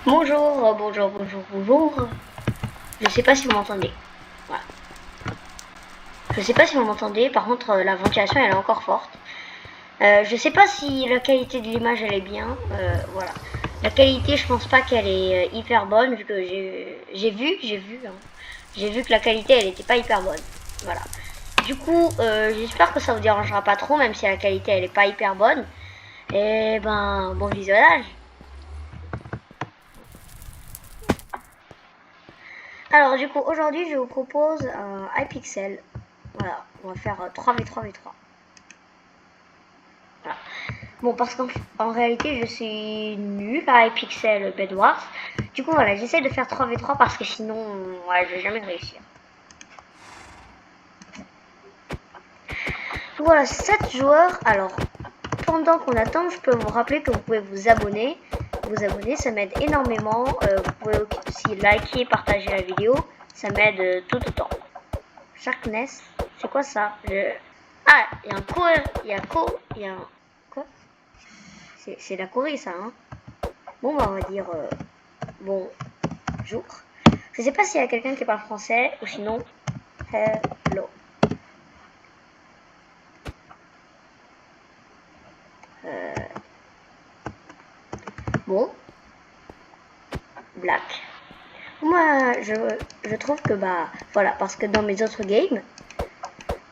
Bonjour, bonjour. Je sais pas si vous m'entendez. Voilà. Je sais pas si vous m'entendez. Par contre, la ventilation elle est encore forte. Je sais pas si la qualité de l'image elle est bien. Voilà. La qualité, je pense pas qu'elle est hyper bonne vu que j'ai vu, hein. J'ai vu que la qualité elle était pas hyper bonne. Voilà. Du coup, j'espère que ça vous dérangera pas trop, même si la qualité elle est pas hyper bonne. Et ben, bon visionnage. Alors du coup aujourd'hui je vous propose un iPixel. Voilà, on va faire 3v3v3. Voilà. Bon parce qu'en réalité je suis nulle à iPixel Bedwars. Du coup voilà, j'essaie de faire 3v3 parce que sinon ouais, je vais jamais réussir. Donc voilà, 7 joueurs. Alors pendant qu'on attend, je peux vous rappeler que vous pouvez vous abonner. Vous abonner, ça m'aide énormément. Vous pouvez aussi liker, partager la vidéo. Ça m'aide tout autant. Sharkness, c'est quoi ça? Ah, il y a un il y a un... Quoi? C'est la Corée, ça, hein? Bon, bah, on va dire bonjour. Je sais pas s'il y a quelqu'un qui parle français, ou sinon, hello. Bon, black. Moi, je trouve que, bah, voilà, parce que dans mes autres games,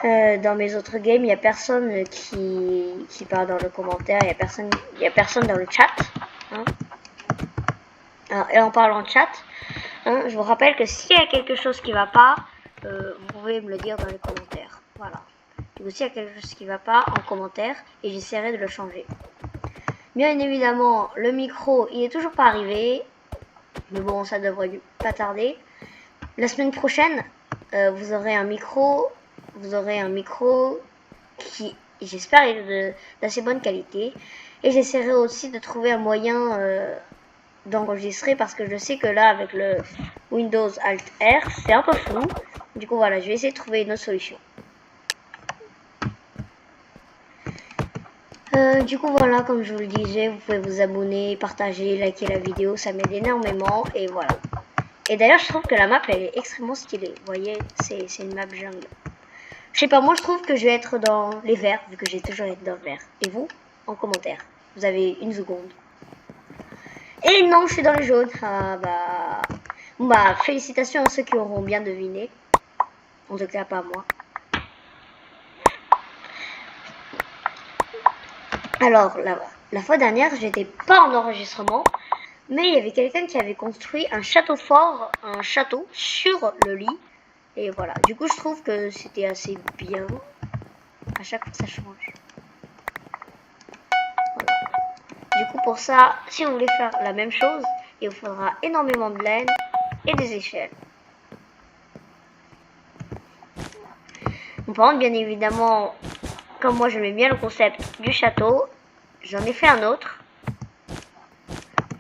il y a personne qui parle dans le commentaire, il y a personne dans le chat, hein. Alors, et en parlant de chat, hein, je vous rappelle que s'il y a quelque chose qui va pas, vous pouvez me le dire dans les commentaires. Voilà. Du coup, s'il y a quelque chose qui va pas, en commentaire, et j'essaierai de le changer. Bien évidemment, le micro, il est toujours pas arrivé, mais bon, ça devrait pas tarder. La semaine prochaine, vous aurez un micro qui, j'espère, est d'assez bonne qualité. Et j'essaierai aussi de trouver un moyen d'enregistrer parce que je sais que là avec le Windows Alt R c'est un peu flou. Du coup voilà, je vais essayer de trouver une autre solution. Du coup voilà, comme je vous le disais, vous pouvez vous abonner, partager, liker la vidéo, ça m'aide énormément et voilà. Et d'ailleurs je trouve que la map elle est extrêmement stylée. Vous voyez, c'est une map jungle. Je sais pas, moi je trouve que je vais être dans les verts vu que j'ai toujours été dans le vert. Et vous, en commentaire, vous avez une seconde. Et non, je suis dans les jaunes. Ah bah... Bon bah, félicitations à ceux qui auront bien deviné. En tout cas, pas moi. Alors, la fois dernière, j'étais pas en enregistrement. Mais il y avait quelqu'un qui avait construit un château fort, un château sur le lit. Et voilà, du coup, je trouve que c'était assez bien. À chaque fois, ça change. Voilà. Du coup, pour ça, si vous voulez faire la même chose, il vous faudra énormément de laine et des échelles. Par contre, bien évidemment, comme moi j'aimais bien le concept du château, j'en ai fait un autre.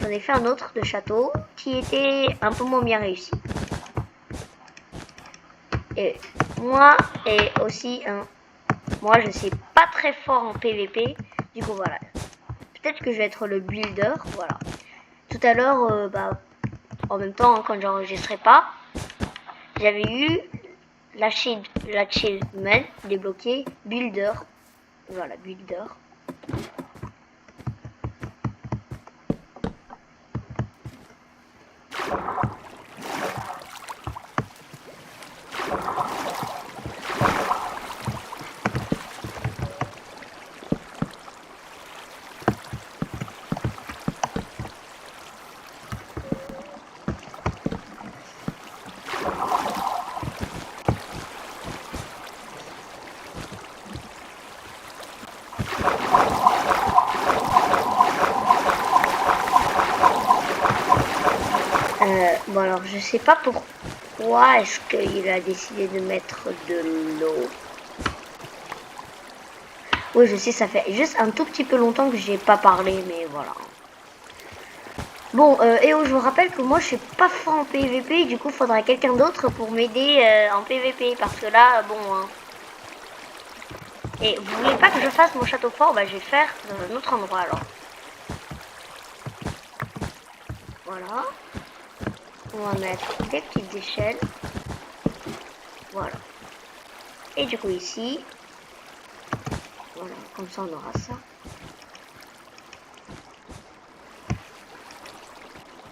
J'en ai fait un autre de château qui était un peu moins bien réussi. Et moi, moi je suis pas très fort en PVP. Du coup voilà. Peut-être que je vais être le builder. Voilà. Tout à l'heure, en même temps, quand j'enregistrais pas, j'avais eu l'achievement débloqué builder. Voilà, builder. Bon alors je sais pas pourquoi est-ce qu'il a décidé de mettre de l'eau. Oui je sais, ça fait juste un tout petit peu longtemps que j'ai pas parlé, mais voilà. Bon, et je vous rappelle que moi je suis pas fort en PVP, du coup faudrait quelqu'un d'autre pour m'aider en PVP, parce que là, bon... Hein. Et vous voulez pas que je fasse mon château fort? Bah je vais le faire dans un autre endroit alors. Voilà. On va mettre des petites échelles. Voilà. Et du coup ici, voilà, comme ça on aura ça.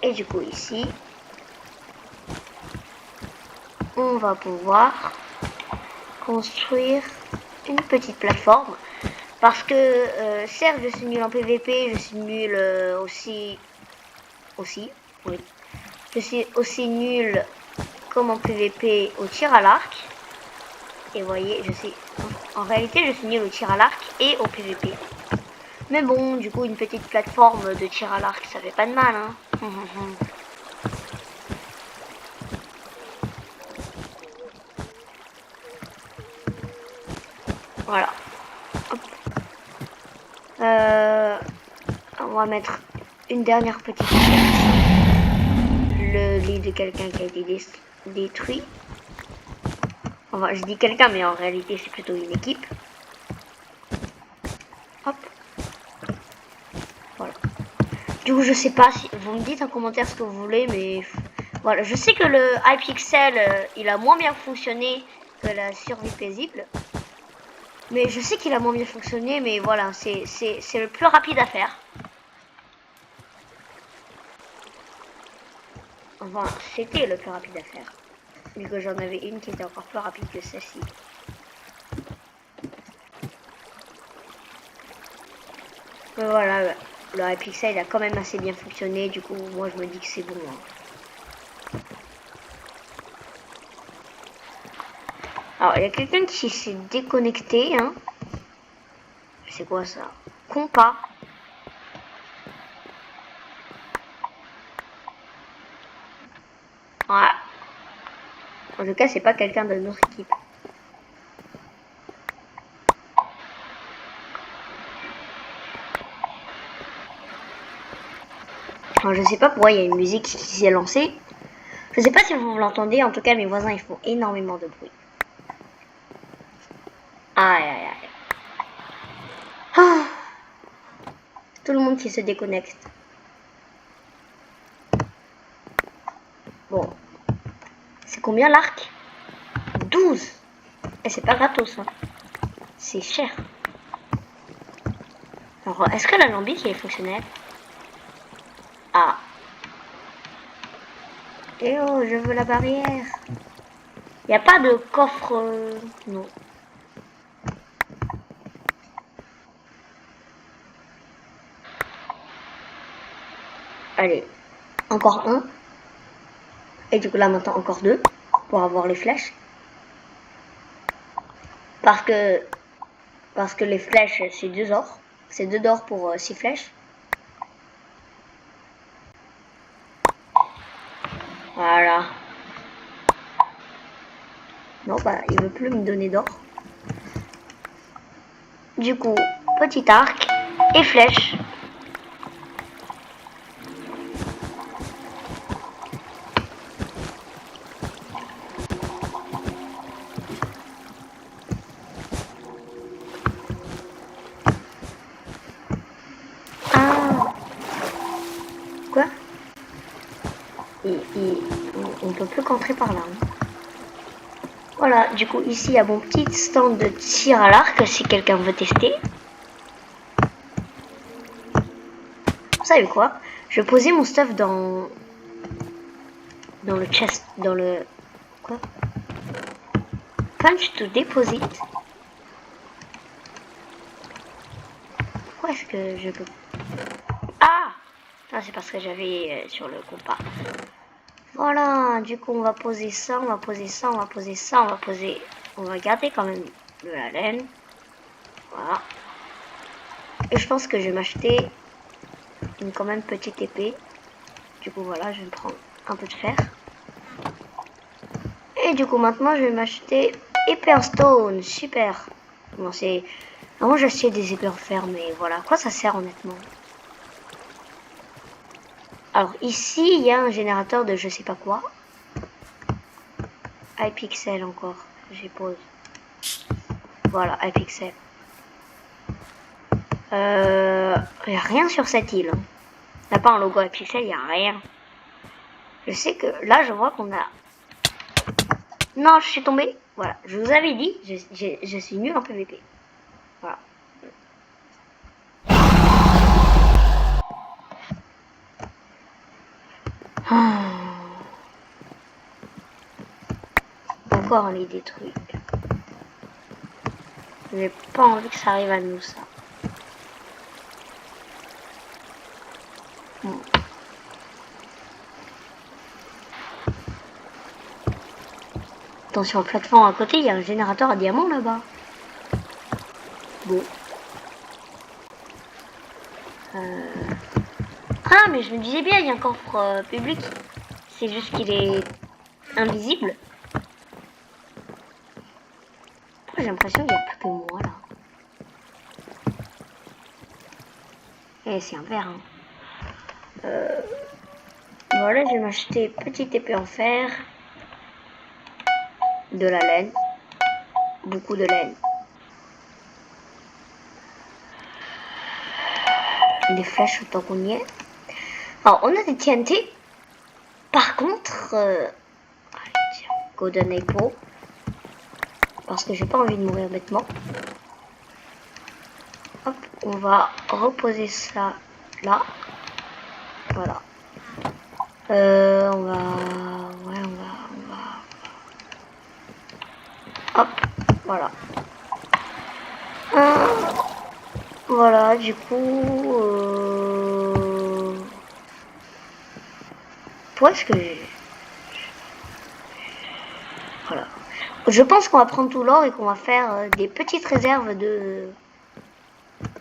Et du coup ici, on va pouvoir construire une petite plateforme. Parce que certes je suis nul en PVP, je suis nul aussi, oui. Je suis aussi nul comme en PVP au tir à l'arc. Et vous voyez, en réalité je suis nul au tir à l'arc et au PVP. Mais bon, du coup une petite plateforme de tir à l'arc, ça fait pas de mal, hein. Voilà. Hop. On va mettre une dernière petite pièce. Le lit de quelqu'un qui a été détruit. Enfin, je dis quelqu'un, mais en réalité, c'est plutôt une équipe. Hop. Voilà. Du coup, je sais pas si vous me dites en commentaire ce que vous voulez, mais voilà. Je sais que le Hypixel, il a moins bien fonctionné que la survie paisible. Mais je sais qu'il a moins bien fonctionné, mais voilà, c'est le plus rapide à faire. Enfin, c'était le plus rapide à faire. Vu que j'en avais une qui était encore plus rapide que celle-ci. Mais voilà, le Hypixel a quand même assez bien fonctionné, du coup, moi je me dis que c'est bon. Hein. Alors, il y a quelqu'un qui s'est déconnecté, hein. C'est quoi ça? Compas. Ouais. En tout cas, c'est pas quelqu'un de notre équipe. Alors, je sais pas pourquoi il y a une musique qui s'est lancée. Je sais pas si vous l'entendez, en tout cas, mes voisins ils font énormément de bruit. Aïe aïe aïe. Ah. Tout le monde qui se déconnecte. Bon. C'est combien l'arc? 12. Et c'est pas gratos, hein. C'est cher. Alors, est-ce que l'alambic est fonctionnel? Ah. Eh oh, je veux la barrière. Il n'y a pas de coffre... non. Allez. Encore un. Et du coup là maintenant encore deux. Pour avoir les flèches. Parce que les flèches c'est 2 or. C'est 2 d'or pour 6 flèches. Voilà. Non, bah, il veut plus me donner d'or. Du coup, petit arc et flèche. Ah. Quoi? On peut plus qu'entrer par là. Hein. Voilà, du coup, ici, il y a mon petit stand de tir à l'arc, si quelqu'un veut tester. Vous savez quoi? Je vais poser mon stuff dans le chest, dans le... Quoi? Punch to deposit. Pourquoi est-ce que je peux... Ah! Ah, c'est parce que j'avais sur le compas. Voilà, du coup on va poser ça, on va poser ça, on va poser ça, on va poser... On va garder quand même de la laine. Voilà. Et je pense que je vais m'acheter une quand même petite épée. Du coup voilà, je vais me prendre un peu de fer. Et du coup maintenant je vais m'acheter Hyperstone, super. Bon c'est... Avant j'achetais des épées en fer, mais voilà, à quoi ça sert honnêtement? Alors ici il y a un générateur de je sais pas quoi. Hypixel encore, j'ai pose. Voilà, Hypixel. Il n'y a rien sur cette île. Il n'y a pas un logo Hypixel, il n'y a rien. Je sais que là, je vois qu'on a... Non, je suis tombé. Voilà, je vous avais dit, je suis nul en PVP. Voilà. Encore on les détruit. J'ai pas envie que ça arrive à nous, ça. Bon. Attention, plateforme à côté, il y a un générateur à diamants là-bas. Bon. Ah, mais je me disais bien, il y a un coffre public. C'est juste qu'il est invisible. J'ai l'impression qu'il n'y a plus que moi là. Et c'est un verre. Hein. Voilà, je vais m'acheter petite épée en fer. De la laine. Beaucoup de laine. Des flèches autant qu'on y est. Alors, on a des TNT. Par contre, tiens, Golden Apple. Parce que j'ai pas envie de mourir bêtement. Hop, on va reposer ça là. Voilà. On va... Ouais, on va... Hop, voilà. Voilà, du coup... Pourquoi est-ce que... Voilà. Je pense qu'on va prendre tout l'or et qu'on va faire des petites réserves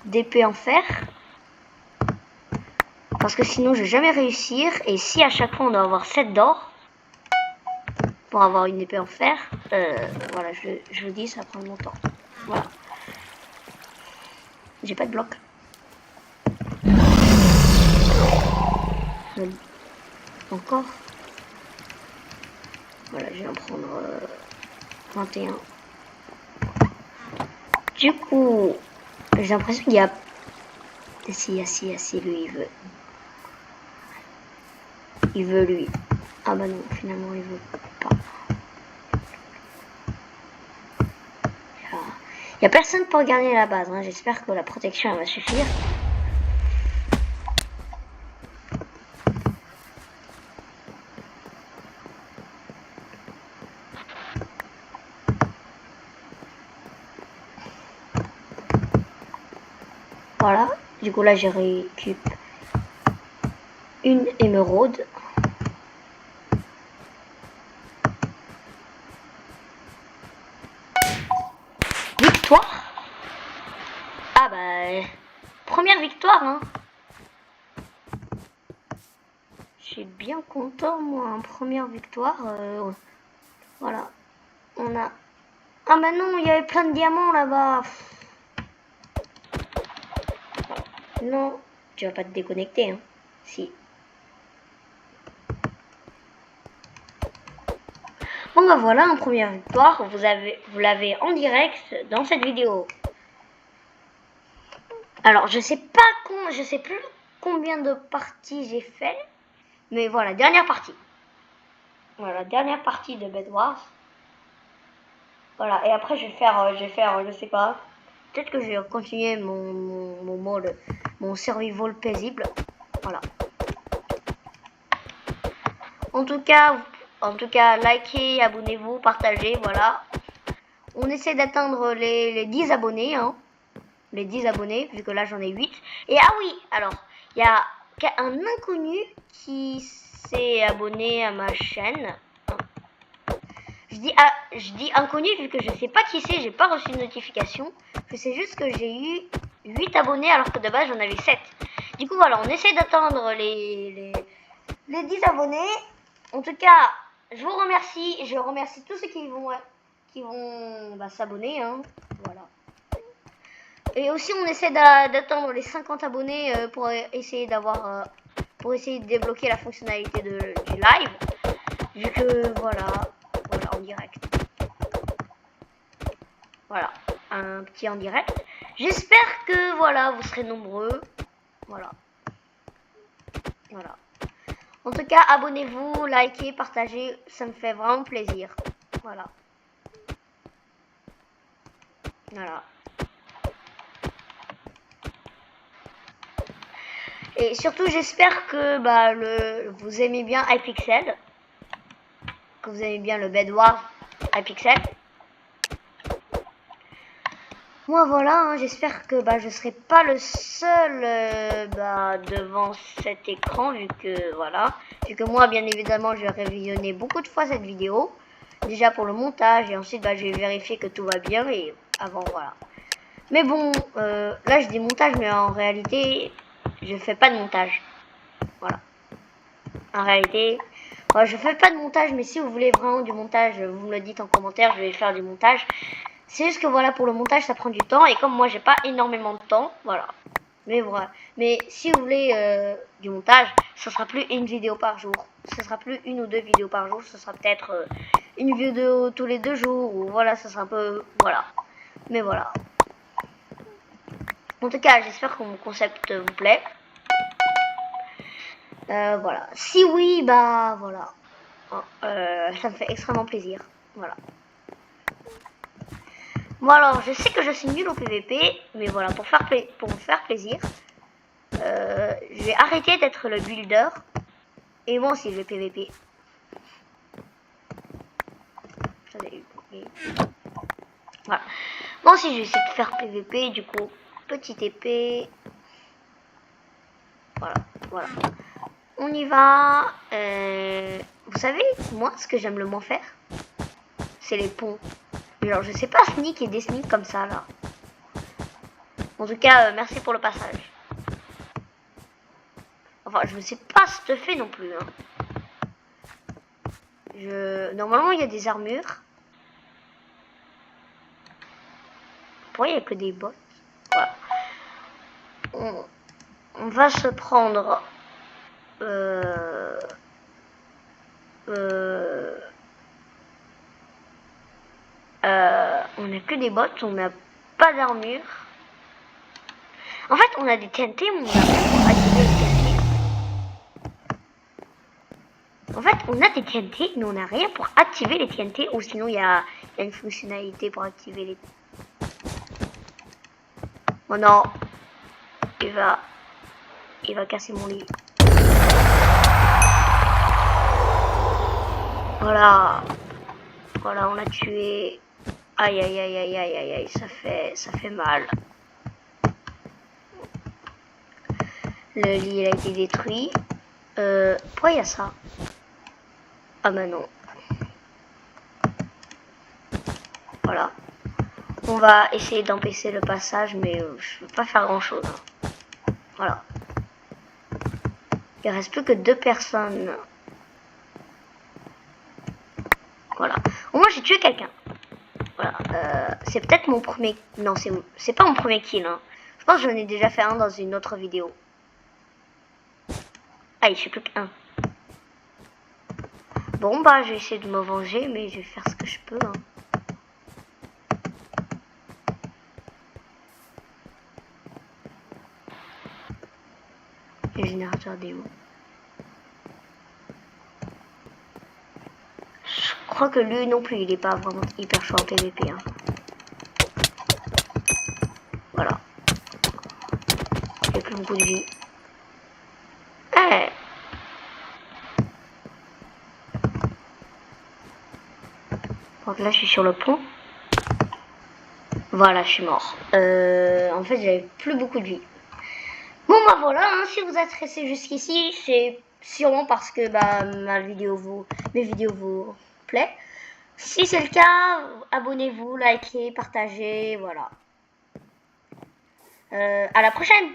d'épée en fer. Parce que sinon je vais jamais réussir. Et si à chaque fois on doit avoir 7 d'or pour avoir une épée en fer, voilà, je vous dis, ça prend longtemps. Voilà. J'ai pas de bloc. Encore. Voilà, je vais en prendre 21. Du coup, j'ai l'impression qu'il y a... Si, lui, il veut. Il veut, lui. Ah bah non, finalement, il veut pas. Il n'y a personne pour garder la base. Hein. J'espère que la protection, elle va suffire. Voilà. Du coup, là, j'ai récupéré une émeraude. Victoire. Ah bah... Première victoire, hein. Je suis bien content, moi. Hein. Première victoire. Voilà. On a... Ah bah non, il y avait plein de diamants là-bas. Non, tu vas pas te déconnecter, hein. Si. Bon bah voilà, en première victoire, vous l'avez en direct dans cette vidéo. Alors je sais plus combien de parties j'ai fait, mais voilà, dernière partie. Voilà, dernière partie de Bed Wars. Voilà, et après je vais faire, je sais pas. Peut-être que je vais continuer mon mode, mon survival paisible. Voilà. En tout cas, likez, abonnez-vous, partagez, voilà. On essaie d'atteindre les 10 abonnés, hein. Les 10 abonnés, vu que là j'en ai 8. Et ah oui, alors, il y a un inconnu qui s'est abonné à ma chaîne. Je dis inconnu vu que je sais pas qui c'est, j'ai pas reçu de notification. Je sais juste que j'ai eu 8 abonnés alors que de base j'en avais 7. Du coup voilà, on essaie d'atteindre les 10 abonnés. En tout cas, je vous remercie. Je remercie tous ceux qui vont s'abonner. Hein. Voilà. Et aussi, on essaie d'atteindre les 50 abonnés pour essayer de débloquer la fonctionnalité du live. Vu que voilà, en direct. Voilà, un petit en direct. J'espère que voilà, vous serez nombreux. Voilà. En tout cas, abonnez-vous, likez, partagez, ça me fait vraiment plaisir. Voilà. Voilà. Et surtout, j'espère que vous aimez bien Hypixel, que vous aimez bien le Bed Wars Hypixel. Moi voilà, hein, j'espère que je serai pas le seul devant cet écran vu que moi bien évidemment je vais révisionner beaucoup de fois cette vidéo déjà pour le montage et ensuite je vais vérifier que tout va bien et avant voilà. Mais bon, là je dis montage mais en réalité je fais pas de montage. Voilà. En réalité, je fais pas de montage mais si vous voulez vraiment du montage, vous me le dites en commentaire, je vais faire du montage. C'est juste que voilà, pour le montage, ça prend du temps. Et comme moi, j'ai pas énormément de temps, voilà. Mais voilà. Mais si vous voulez du montage, ce sera plus une vidéo par jour. Ce sera plus une ou deux vidéos par jour. Ce sera peut-être une vidéo tous les 2 jours. Ou voilà, ça sera un peu... Voilà. Mais voilà. En tout cas, j'espère que mon concept vous plaît. Voilà. Si oui, voilà. Ça me fait extrêmement plaisir. Voilà. Bon alors, je sais que je suis nulle au PVP, mais voilà, pour me faire plaisir, je vais arrêter d'être le builder, et moi aussi je vais PVP. Voilà. Moi aussi je vais essayer de faire PVP, du coup, petite épée. Voilà. On y va. Vous savez, moi, ce que j'aime le moins faire, c'est les ponts. Alors, je sais pas sneak et des sneaks comme ça, là. En tout cas, merci pour le passage. Enfin, je ne sais pas stuffer non plus. Hein. Normalement, il y a des armures. Pourquoi il n'y a que des bots? Voilà. On va se prendre... on n'a que des bots, on n'a pas d'armure. En fait, on a des TNT, mais on n'a rien pour activer les TNT. En fait, on a des TNT, mais on n'a rien pour activer les TNT. Ou sinon, il y a une fonctionnalité pour activer les... Oh non. Il va casser mon lit. Voilà. Voilà, on l'a tué. Aïe, aïe, aïe, aïe, aïe, aïe, aïe, ça fait mal. Le lit, il a été détruit. Pourquoi il y a ça? Ah bah non. Voilà. On va essayer d'empêcher le passage, mais je ne peux pas faire grand chose. Voilà. Il reste plus que 2 personnes. Voilà. Au moins j'ai tué quelqu'un. Voilà. C'est peut-être mon premier... Non, c'est pas mon premier kill. Hein. Je pense que j'en ai déjà fait un dans une autre vidéo. Ah, il ne fait plus qu'un. Bon, je vais essayer de me venger, mais je vais faire ce que je peux. Hein. Le générateur démon. Je crois que lui non plus, il est pas vraiment hyper chaud en PVP. Hein. Voilà. Il a plus beaucoup de vie. Donc là, je suis sur le pont. Voilà, je suis mort. En fait, j'avais plus beaucoup de vie. Bon, voilà, hein, si vous êtes resté jusqu'ici, c'est sûrement parce que mes vidéos vous plaît. Si c'est le cas, abonnez-vous, likez, partagez, voilà. À la prochaine!